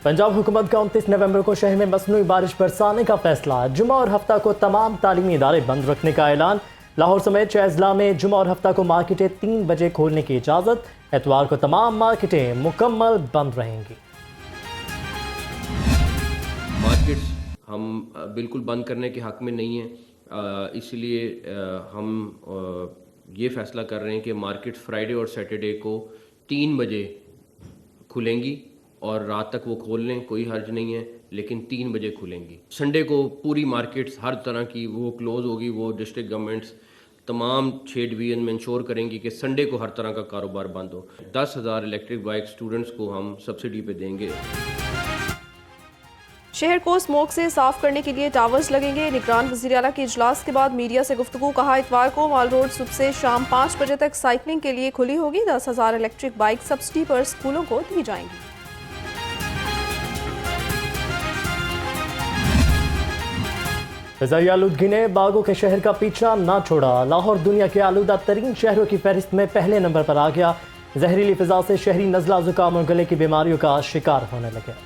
पंजाब हुकूमत का 29 नवंबर को शहर में मसनूई बारिश बरसाने का फैसला। जुमा और हफ्ता को तमाम तालीमी इदारे बंद रखने का ऐलान। लाहौर समेत 6 अजला में जुमा और हफ्ता को मार्केटें 3 बजे खोलने की इजाज़त। एतवार को तमाम मार्केटें मुकम्मल बंद रहेंगी। मार्केट्स हम बिल्कुल बंद करने के हक़ में नहीं हैं, इसलिए हम ये फ़ैसला कर रहे हैं कि मार्केट्स फ्राइडे और सैटरडे को 3 बजे खुलेंगी और रात तक वो खोल लें, कोई हर्ज नहीं है, लेकिन 3 बजे खुलेंगी। संडे को पूरी मार्केट्स हर तरह की वो क्लोज़ होगी। वो डिस्ट्रिक्ट गवर्नमेंट्स तमाम 6 डिवीज़न में इंश्योर करेंगी कि संडे को हर तरह का कारोबार बंद हो। 10,000 इलेक्ट्रिक बाइक स्टूडेंट्स को हम सब्सिडी पे देंगे। शहर को स्मोक से साफ करने के लिए टावर्स लगेंगे। निगरान वज़ीर आला के इजलास के बाद मीडिया से गुफ्तगू। कहा, इतवार को माल रोड सुबह से शाम 5 बजे तक साइकिलिंग के लिए खुली होगी। 10,000 इलेक्ट्रिक बाइक सब्सिडी पर स्कूलों को दी जाएंगी। फ़िज़ाई आलूदगी ने बागों के शहर का पीछा ना छोड़ा। लाहौर दुनिया के आलूदा तरीन शहरों की फहरिस्त में पहले नंबर पर आ गया। जहरीली फिजा से शहरी नज़ला, जुकाम और गले की बीमारियों का शिकार होने लगे।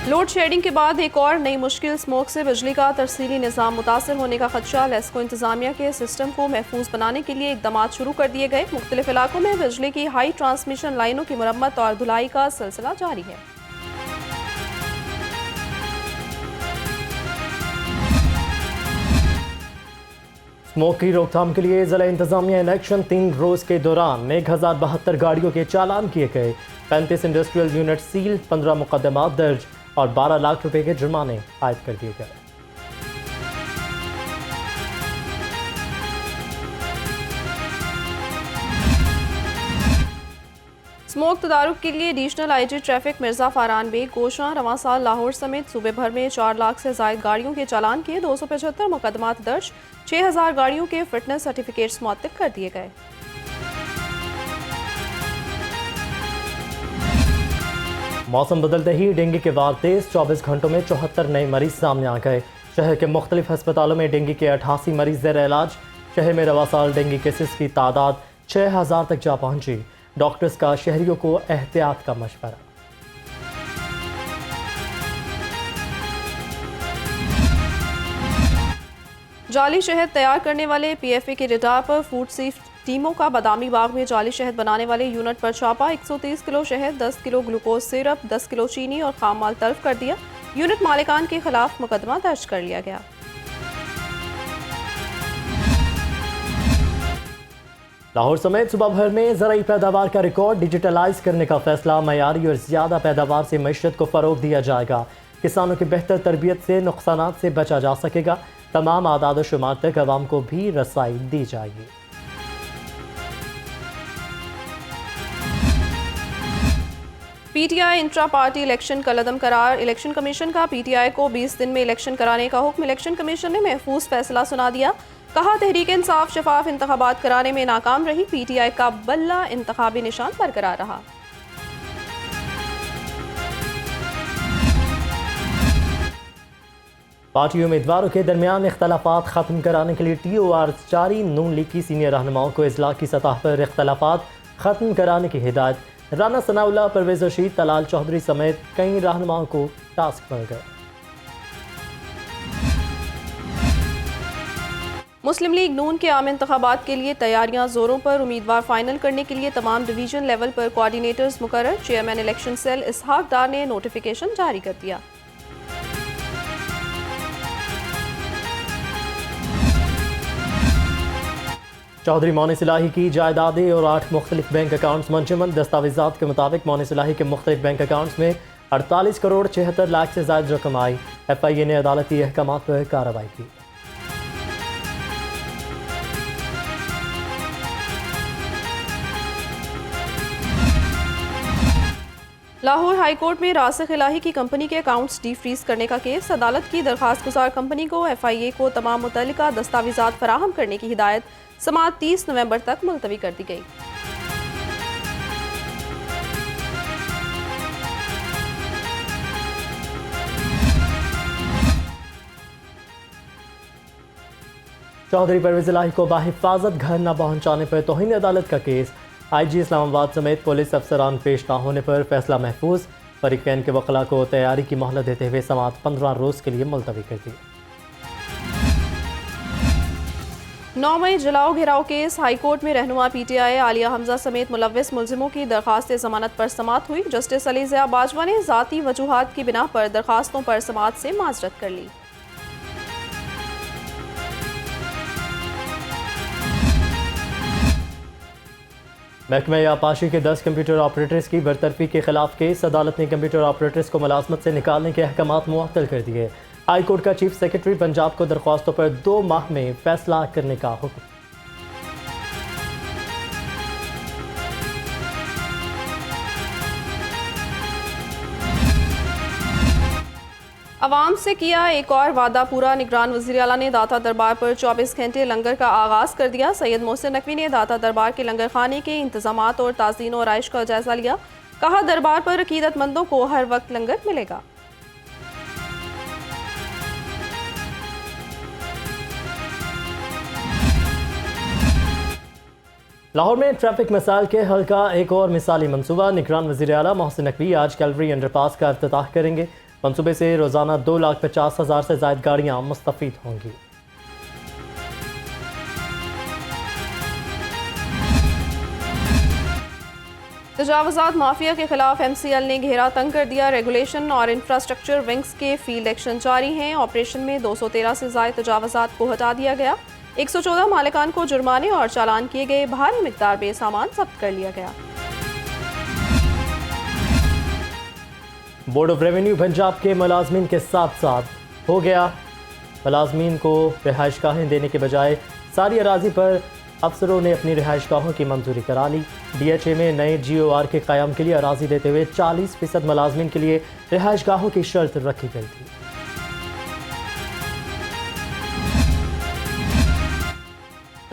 लोड शेडिंग के बाद एक और नई मुश्किल, स्मोक से बिजली का तरसीली निज़ाम मुतासर होने का खदशा। लेस्को इंतजामिया के सिस्टम को महफूज बनाने के लिए इकदाम शुरू कर दिए गए। मुख्तलिफ इलाकों में बिजली की हाई ट्रांसमिशन लाइनों की मरम्मत और धुलाई का सिलसिला जारी है। स्मोक की रोकथाम के लिए जिला इंतजामिया इलेक्शन 3 रोज के दौरान 1072 गाड़ियों के चालान किए गए। 35 इंडस्ट्रियल यूनिट सील, 15 मुकदमात दर्ज और 12 लाख रुपए के जुर्माने आयद कर दिए गए। स्मोक तदारुक के लिए additional IG traffic Mirza Faran Baig गोशा रवां साल लाहौर समेत सूबे भर में 4 लाख से जायद गाड़ियों के चालान किए। 275 मुकदमात दर्ज, 6000 गाड़ियों के फिटनेस सर्टिफिकेट्स मुअत्तल कर दिए गए। मौसम बदलते ही डेंगू के वार तेज। 24 घंटों में 74 नए मरीज सामने आ गए। शहर के मुख्तलिफ अस्पतालों में डेंगू के 88 मरीज ज़ेर इलाज। शहर में रवा साल डेंगू केसेस की तादाद 6000 तक जा पहुंची। डॉक्टर्स का शहरियों को एहतियात का मशवरा। जाली शहद तैयार करने वाले पीएफए के रिडार पर फूड सेफ्टी टीमों का बादामी बाग में जाली शहद बनाने वाले यूनिट पर छापा। 130 किलो शहद, 10 किलो ग्लूकोज सिरप, 10 किलो चीनी और खाम माल तल्फ कर दिया। यूनिट मालिकान के खिलाफ मुकदमा दर्ज कर लिया गया। लाहौर समेत सूबा भर में ज़राई पैदावार का रिकॉर्ड डिजिटलाइज करने का फैसला। मयारी और ज़्यादा पैदावार से मईशत को फ़रोग दिया जाएगा। किसानों की बेहतर तरबियत से नुकसानात से बचा जा सकेगा। तमाम आदाद व शुमार तक अवाम को भी रसाई दी जाएगी। पीटीआई इंट्रा पार्टी इलेक्शन कलअदम करार। इलेक्शन कमीशन का पीटीआई को 20 दिन में इलेक्शन कराने का हुक्म। इलेक्शन कमीशन ने महफूज फैसला सुना दिया। कहा, तहरीक इंसाफ शफाफ इंतखाबात कराने में नाकाम रही। पीटीआई का बल्ला इंतखाबी निशान बरकरार रहा। पार्टी उम्मीदवारों के दरमियान इख्तलाफात खत्म कराने के लिए TOR जारी। नून लीग की सीनियर रहनुमाओं को इजला की सतह पर इख्तलाफात खत्म कराने की हिदायत। राना सनाउल्लाह, परवेज रशीद, तलाल चौधरी समेत कई रहनुमाओं को टास्क मिल गए। मुस्लिम लीग नून के आम इंतखाबात के लिए तैयारियां जोरों पर। उम्मीदवार फाइनल करने के लिए तमाम डिवीजन लेवल पर कोऑर्डिनेटर्स मुकर्रर। चेयरमैन इलेक्शन सेल इसहाक डार ने नोटिफिकेशन जारी कर दिया। चौधरी मोनी सिलाही की जायदादें और 8 मुख्तलिफ बैंक अकाउंट्स मंजमन। दस्तावेजात के मुताबिक मोनी सिलाही के मुख्तलिफ बैंक अकाउंट्स में 48 करोड़ 76 लाख से ज़ायद रकम आई। FIA ने अदालती अहकाम पर कार्रवाई की। लाहौर हाई कोर्ट में रासिख इलाही की कंपनी के अकाउंट्स डीफ्रीज करने का केस। अदालत की दरखास्त गुजार कंपनी को FIA को तमाम मुतल्लिका दस्तावेजात फराहम करने की हिदायत समाअत 30 नवंबर तक मुलतवी कर दी गई। चौधरी परवेज इलाही को बाहिफाजत घर न पहुंचाने पर तौहीन अदालत का केस। IG इस्लामाबाद समेत पुलिस अफसरान पेश न होने पर फैसला महफूज। फरीकैन के वकला को तैयारी की मोहलत देते हुए समाअत 15 रोज़ के लिए मुलतवी कर दी। 9 मई जलाओ घिराव केस। हाईकोर्ट में रहनुमा PTI आलिया हमजा समेत मुलव्विस मुलजिमों की दरखास्त जमानत पर समाअत हुई। जस्टिस अली ज़िया बाजवा ने ज़ाती वजूहात की बिना पर दरखास्तों पर समाअत से माजरत कर ली। महकमा आबपाशी के 10 कंप्यूटर ऑपरेटर्स की बरतरफी के खिलाफ केस। अदालत ने कंप्यूटर ऑपरेटर्स को मुलाजमत से निकालने के अहकामात मुअत्तल कर दिए। हाई कोर्ट का चीफ सेक्रेटरी पंजाब को दरख्वास्तों पर 2 माह में फैसला करने का हुक्म। अवाम से किया एक और वादा पूरा। निगरान वज़ीर आला ने दाता दरबार पर 24 घंटे लंगर का आगाज़ कर दिया। सैयद मोहसिन नकवी ने दाता दरबार के लंगर खाने के इंतजामात और ताज़ीन और आइश का जायजा लिया। कहा, दरबार पर अकीदतमंदों को हर वक्त लंगर मिलेगा। लाहौर में ट्रैफिक मसाइल के हल का एक और मिसाली मंसूबा। निगरान वज़ीर आला मोहसिन नकवी आज कैलवरी अंडरपास का इफ्तिताह करेंगे। मंसूबे से रोज़ाना 2,50,000 से ज़ायद गाड़ियाँ मुस्तफ़ीद होंगी। तजावज़ात माफिया के खिलाफ MCL ने घेरा तंग कर दिया। रेगुलेशन और इंफ्रास्ट्रक्चर विंग्स के फील्ड एक्शन जारी हैं। ऑपरेशन में 213 से ज़ायद तजावज़ात को हटा दिया गया। 114 मालिकान को जुर्माने और चालान किए गए। भारी मिकदार में सामान जब्त कर लिया गया। बोर्ड ऑफ रेवेन्यू पंजाब के मुलाजमीन के साथ साथ हो गया। मुलाजमीन को रिहाइश गाहें देने के बजाय सारी अराजी पर अफसरों ने अपनी रिहाइश गाहों की मंजूरी करा ली। DHA में नए GOR के क़याम के लिए अराजी देते हुए 40% मुलाजमीन के लिए रिहाइश गाहों की शर्त रखी गई थी।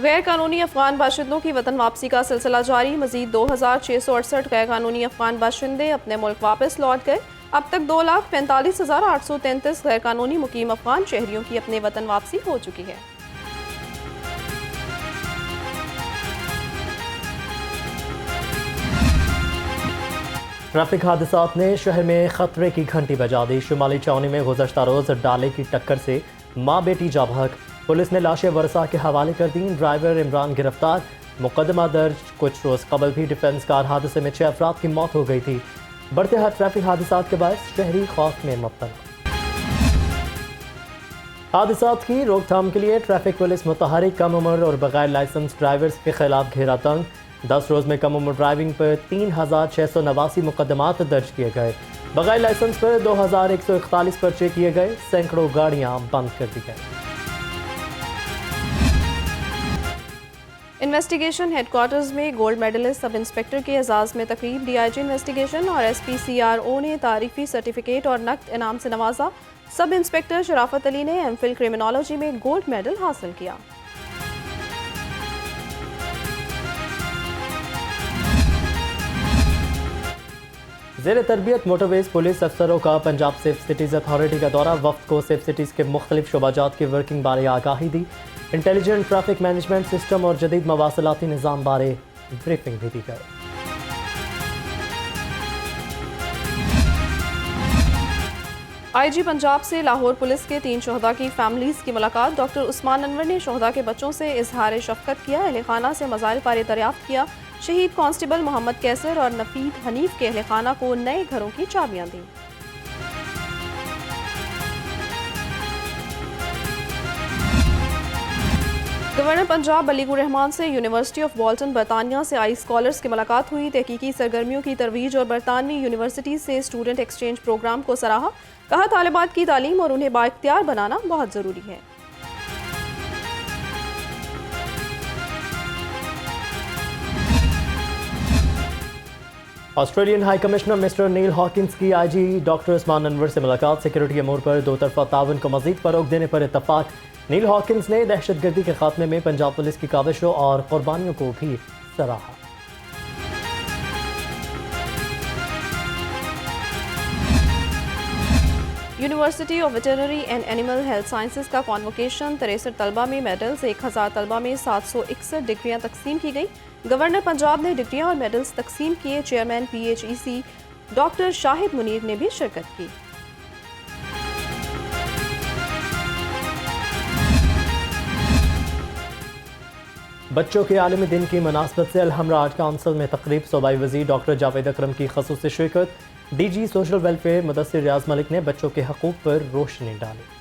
गैर कानूनी अफगान बाशिंदों की वतन वापसी का सिलसिला जारी। मजीद 2,668 गैर कानूनी अफगान बाशिंदे अपने मुल्क वापस लौट गए। अब तक 2,45,833 गैर कानूनी मुकीम अफगान शहरियों की अपने वतन वापसी हो चुकी है। ट्रैफिक हादसात ने शहर में खतरे की घंटी बजा दी। शुमाली चौनी में गुज़श्ता रोज़ डाले की टक्कर से माँ बेटी जा बहक। पुलिस ने लाशें वरसा के हवाले कर दी। ड्राइवर इमरान गिरफ्तार। मुकदमा दर्ज। कुछ रोज़ कबल भी डिफेंस कार हादसे में 6 अफराद की मौत हो गई थी। बढ़ते हर ट्रैफिक हादसात के बायस शहरी खौफ में मुब्तला। हादसात की रोकथाम के लिए ट्रैफिक पुलिस मुतहरिक कम उम्र और बगैर लाइसेंस ड्राइवर्स के खिलाफ घेरा तंग। 10 रोज़ में कम उम्र ड्राइविंग पर 3,689 मुकदमात दर्ज किए गए। बगैर लाइसेंस पर 2,141 पर्चे किए गए। सैकड़ों गाड़ियाँ बंद कर दी गई। इन्वेस्टिगेशन हेडक्वार्टर्स में गोल्ड मेडलिस्ट सब इंस्पेक्टर के एजाज़ में तकरीब। DIG इन्वेस्टिगेशन और SPCRO ने तारीफी सर्टिफिकेट और नकद इनाम से नवाजा। सब इंस्पेक्टर शराफत अली ने MPhil क्रिमिनोलॉजी में गोल्ड मेडल हासिल किया। ज़ेर तरबियत मोटरवेज पुलिस अफसरों का पंजाब सेफ सिटीज़ अथॉरिटी का दौरा। वफ्द को सेफ सिटीज़ के मुख्तलिफ शोबाजात की वर्किंग बारे आगाही दी। इंटेलिजेंट ट्रैफिक मैनेजमेंट सिस्टम और जदीद मवासलाती निज़ाम बारे ब्रीफिंग भी दी गई। IG पंजाब से लाहौर पुलिस के 3 शोहदा की फैमिलीज़ की मुलाकात। डॉक्टर उस्मान अनवर ने शोहदा के बच्चों से इजहार शफ़क़त किया। अहले खाना से मसाइल बारे दरियाफ्त किया। शहीद कांस्टेबल मोहम्मद कैसर और नफीद हनीफ के अहले खाना को नए घरों की चाबियां दी। गवर्नर पंजाब बलीगुर रहमान से यूनिवर्सिटी ऑफ वॉल्टन बरतानिया से आई स्कॉलर्स की मुलाकात हुई। तहकीकी सरगर्मियों की तरवीज और बरतानवी यूनिवर्सिटी से स्टूडेंट एक्सचेंज प्रोग्राम को सराहा। कहा, तालिबात की तालीम और उन्हें बाइख्तियार बनाना बहुत ज़रूरी है। ऑस्ट्रेलियन हाई कमिश्नर मिस्टर नील हॉकिंस की IG डॉक्टर उस्मान अनवर से मुलाकात। सिक्योरिटी अमूर पर दो तरफा ताउन को मजीद फरोग देने पर इत्तफाक। नील हॉकिंस ने दहशतगर्दी के खात्मे में पंजाब पुलिस की काविशों और कुर्बानियों को भी सराहा। University of veterinary and animal health sciences का कॉन्वोकेशन 63 तलबा में मेडल्स, 1000 तलबा में 761 डिग्रियां तकसीम की गई। गवर्नर पंजाब ने डिग्रियां और मेडल्स तकसीम किए। Chairman PHEC doctor Shahid Munir ने भी शिरकत की। बच्चों के आलमी दिन की मुनासबत से अलहमराज काउंसिल में तकरीब, सूबाई वज़ीर डॉक्टर जावेद अकरम की खसूसी शिरकत। DG सोशल वेलफेयर मुदस्सिर रियाज मलिक ने बच्चों के हकूक़ पर रोशनी डाली।